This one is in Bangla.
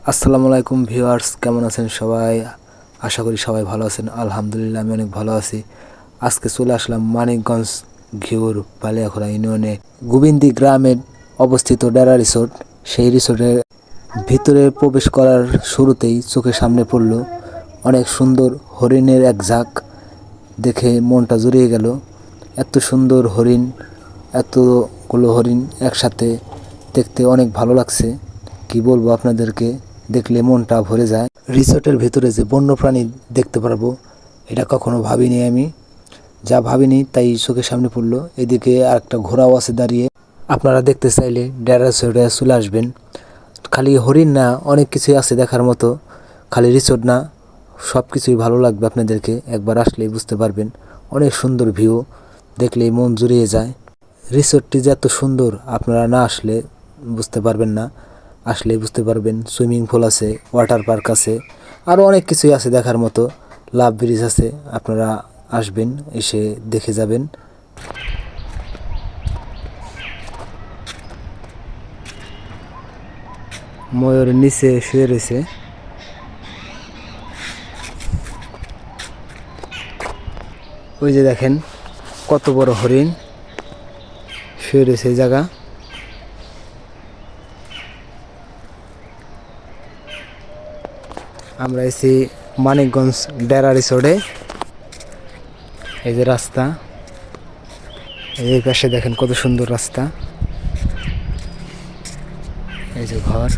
আসসালামু আলাইকুম ভিউয়ার্স, কেমন আছেন সবাই? আশা করি সবাই ভালো আছেন। আলহামদুলিল্লাহ আমি অনেক ভালো আছি। আজকে চলে আসলাম মানিকগঞ্জ ঘিওর বালিয়াখোলা ইউনিয়নে গোবিন্দি গ্রামে অবস্থিত ডেরা রিসোর্ট। সেই রিসোর্টের ভিতরে প্রবেশ করার শুরুতেই চোখের সামনে পড়ল অনেক সুন্দর হরিণের এক ঝাঁক। দেখে মনটা জুড়িয়ে গেল। এত সুন্দর হরিণ, এতগুলো হরিণ একসাথে দেখতে অনেক ভালো লাগছে। কি বলবো আপনাদেরকে, দেখলে মনটা ভরে যায়। রিসোর্টের ভেতরে যে বন্যপ্রাণী দেখতে পারবো এটা কখনো ভাবিনি আমি। যা ভাবিনি তাই চোখের সামনে পড়লো। এদিকে আর একটা ঘোড়াও আছে দাঁড়িয়ে। আপনারা দেখতে চাইলে ডেরা রিসোর্টে চলে আসবেন। খালি হরিণ না, অনেক কিছুই আছে দেখার মতো। খালি রিসোর্ট না, সব কিছুই ভালো লাগবে আপনাদেরকে। একবার আসলেই বুঝতে পারবেন। অনেক সুন্দর ভিউ, দেখলেই মন জুড়িয়ে যায়। রিসোর্টটি যে এত সুন্দর আপনারা না আসলে বুঝতে পারবেন না। আসলেই বুঝতে পারবেন। সুইমিং পুল আছে, ওয়াটার পার্ক আছে, আরও অনেক কিছুই আছে দেখার মতো। লাভ ব্রিজ আছে, আপনারা আসবেন, এসে দেখে যাবেন। ময়ূরের নিচে শুয়ে রয়েছে। ওই যে দেখেন কত বড় হরিণ শুয়ে রয়েছে এই জায়গা। আমরা এসেছি মানিকগঞ্জ ডেরা রিসোর্টে। এই যে রাস্তা, এই পাশে দেখেন কত সুন্দর রাস্তা। এই যে ঘর।